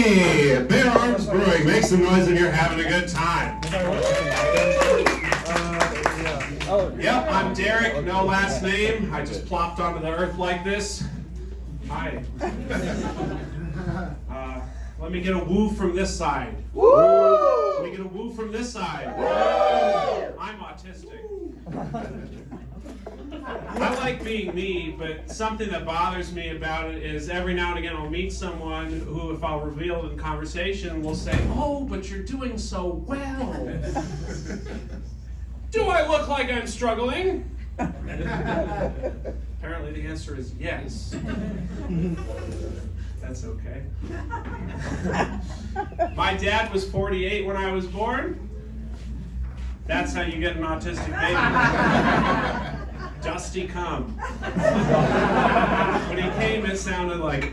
Hey, Bare Arms Brewing. Make some noise if you're having a good time. Yep, I'm Derek, no last name. I just plopped onto the earth like this. Hi. Let me get a woo from this side. Woo! Let me get a woo from this side. Woo! I'm autistic. I like being me, but something that bothers me about it is every now and again I'll meet someone who, if I'll reveal it in conversation, will say, "Oh, but you're doing so well." Do I look like I'm struggling? Apparently the answer is yes. That's okay. My dad was 48 when I was born. That's how you get an autistic baby. Dusty cum. When he came, it sounded like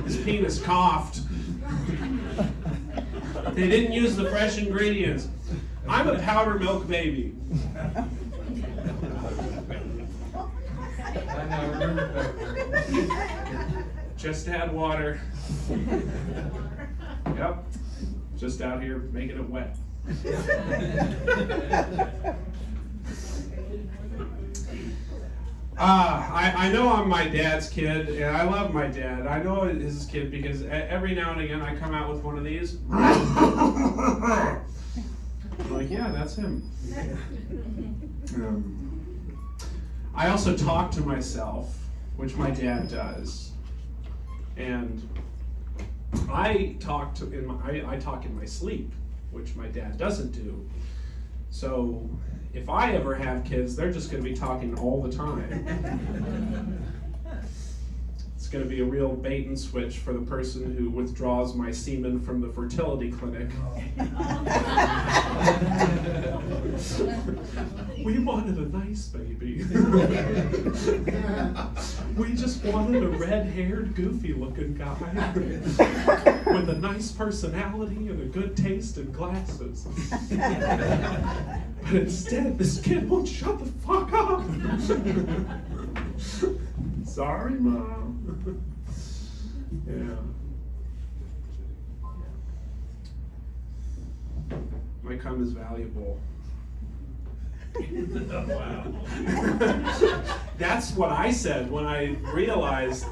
his penis coughed. They didn't use the fresh ingredients. I'm a powder milk baby. Just add water. Yep. Just out here making it wet. I know I'm my dad's kid, and I love my dad. I know his kid because every now and again I come out with one of these. I'm like, yeah, that's him. I also talk to myself, which my dad does, and I talk in my sleep, which my dad doesn't do. So if I ever have kids, they're just going to be talking all the time. It's going to be a real bait and switch for the person who withdraws my semen from the fertility clinic. We wanted a nice baby. We just wanted a red-haired, goofy-looking guy with a nice personality and a good taste and glasses. But instead, this kid won't shut the fuck up. Sorry, Mom. Yeah. My cum is valuable. Wow. That's what I said when I realized,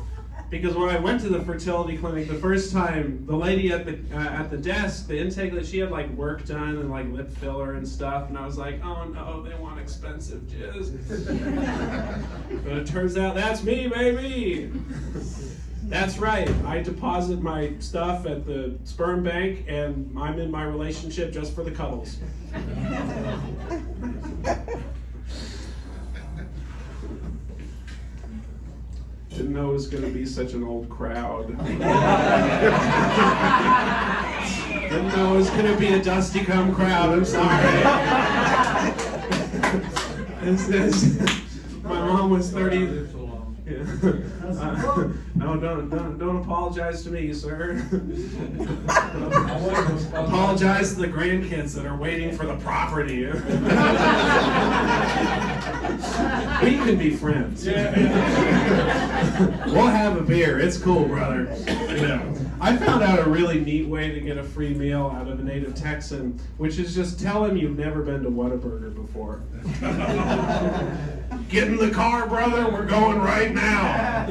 because when I went to the fertility clinic the first time, the lady at the desk, the intake, she had like work done and like lip filler and stuff, and I was like, oh no, they want expensive jizz. But it turns out that's me, baby. That's right. I deposit my stuff at the sperm bank, and I'm in my relationship just for the cuddles. Didn't know it was going to be such an old crowd. Didn't know it was going to be a dusty cum crowd. I'm sorry. My mom was 30. Yeah. No, don't apologize to me, sir. Apologize to the grandkids that are waiting for the property. We can be friends. We'll have a beer. It's cool, brother. Yeah. I found out a really neat way to get a free meal out of a native Texan, which is just tell him you've never been to Whataburger before. Get in the car, brother. We're going right now.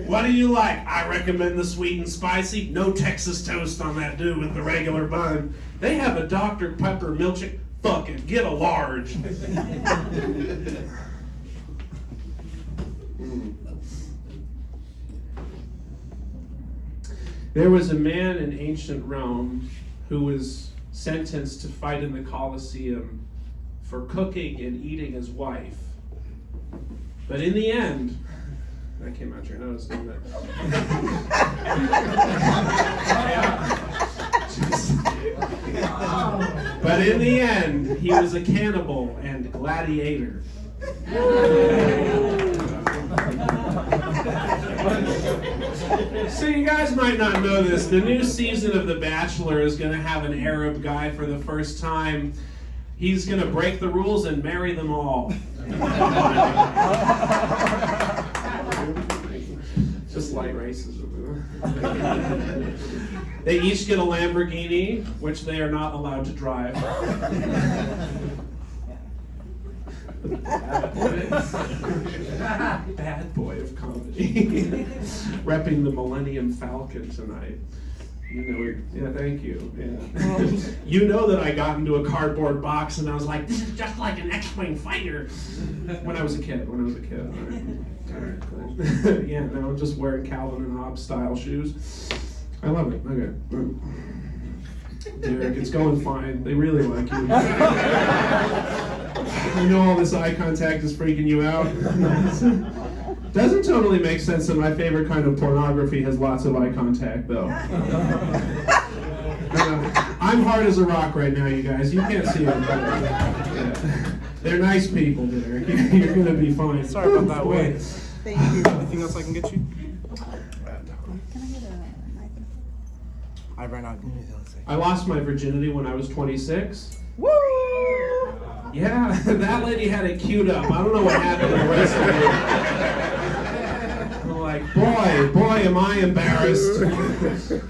What do you like? I recommend the sweet and spicy. No Texas toast on that dude with the regular bun. They have a Dr. Pepper milkshake. Fuck it, get a large. There was a man in ancient Rome who was sentenced to fight in the Colosseum for cooking and eating his wife. But in the end, that came out your nose, didn't it? But in the end, he was a cannibal and gladiator. So you guys might not know this. The new season of The Bachelor is going to have an Arab guy for the first time. He's going to break the rules and marry them all. Just light races. They each get a Lamborghini, which they are not allowed to drive. Bad boy of comedy. Repping the Millennium Falcon tonight. You know, yeah, thank you. Yeah. You know that I got into a cardboard box and I was like, this is just like an X-Wing fighter. When I was a kid. All right, cool. Yeah, now I'm just wearing Calvin and Hobbes style shoes. I love it. Okay. Derek, it's going fine. They really like you. I know all this eye contact is freaking you out. Doesn't totally make sense that my favorite kind of pornography has lots of eye contact, though. I'm hard as a rock right now, you guys. You can't see them. Yeah. They're nice people, Derek. You're going to be fine. Sorry about that, Wade. Thank you. Anything else I can get you? Can I get a knife? I ran out. I lost my virginity when I was 26. Woo! Yeah, that lady had it queued up. I don't know what happened to the rest of it. I'm like, boy, am I embarrassed.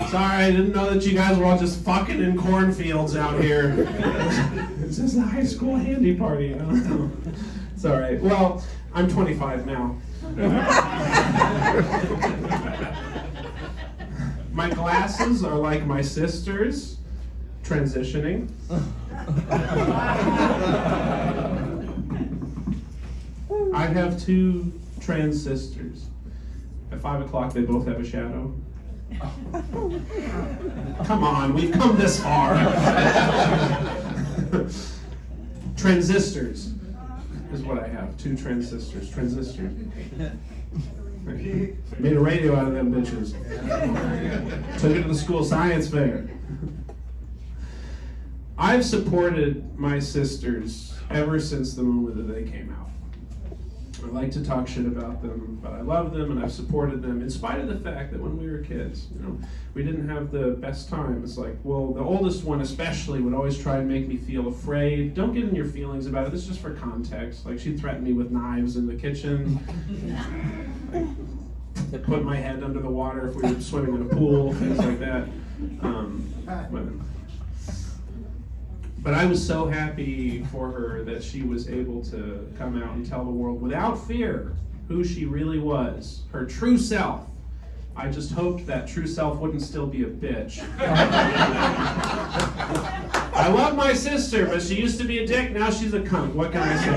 Sorry, I didn't know that you guys were all just fucking in cornfields out here. It's just a high school handy party. I don't know. It's all right. Well, I'm 25 now. My glasses are like my sister's, transitioning. I have 2 trans sisters. At 5 o'clock, they both have a shadow. Come on, we've come this far. Transistors is what I have. 2 transistors. Transistors. Made a radio out of them bitches. Took it to the school science fair. I've supported my sisters ever since the moment that they came out. I like to talk shit about them, but I love them and I've supported them in spite of the fact that when we were kids, you know, we didn't have the best time. It's like, well, the oldest one especially would always try and make me feel afraid. Don't get in your feelings about it. This is just for context. Like, she'd threaten me with knives in the kitchen. Like, put my head under the water if we were swimming in a pool, things like that. But I was so happy for her that she was able to come out and tell the world without fear who she really was, her true self. I just hoped that true self wouldn't still be a bitch. I love my sister, but she used to be a dick, now she's a cunt. What can I say?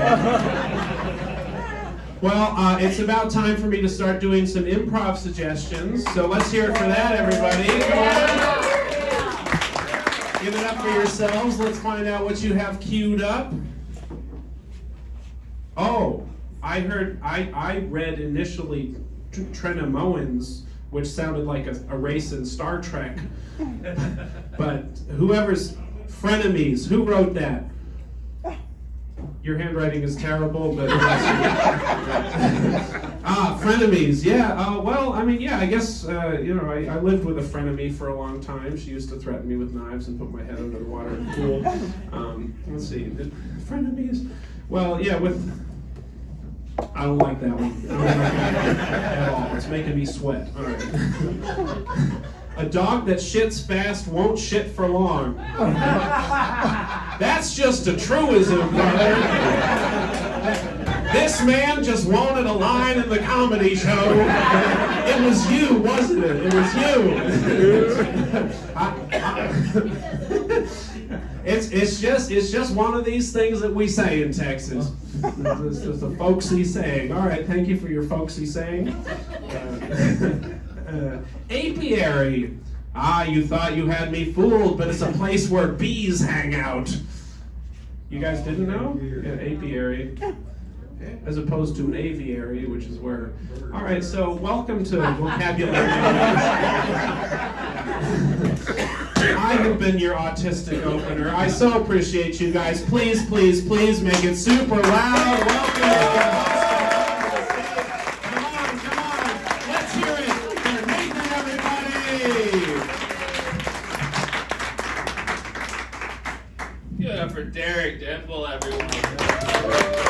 Well, it's about time for me to start doing some improv suggestions, so let's hear it for that, everybody. Come on. Give it up for yourselves. Let's find out what you have queued up. Oh, I read initially Trenemoans, which sounded like a race in Star Trek. But whoever's frenemies, who wrote that? Your handwriting is terrible, but frenemies, yeah. Well, I mean, yeah, I guess, you know, I lived with a frenemy for a long time. She used to threaten me with knives and put my head under the water in the pool. Let's see, frenemies. Well, yeah, I don't like that one. I don't like that at all. It's making me sweat. All right. A dog that shits fast won't shit for long. That's just a truism, brother. This man just wanted a line in the comedy show. It was you, wasn't it? It was you. It's just one of these things that we say in Texas. It's just a folksy saying. All right, thank you for your folksy saying. Apiary. You thought you had me fooled, but it's a place where bees hang out. You guys didn't know? Yeah, apiary. As opposed to an aviary, which is where... All right, so welcome to Vocabulary. I have been your autistic opener. I so appreciate you guys. Please, please, please make it super loud. Welcome. For Derek Dimpfl, everyone.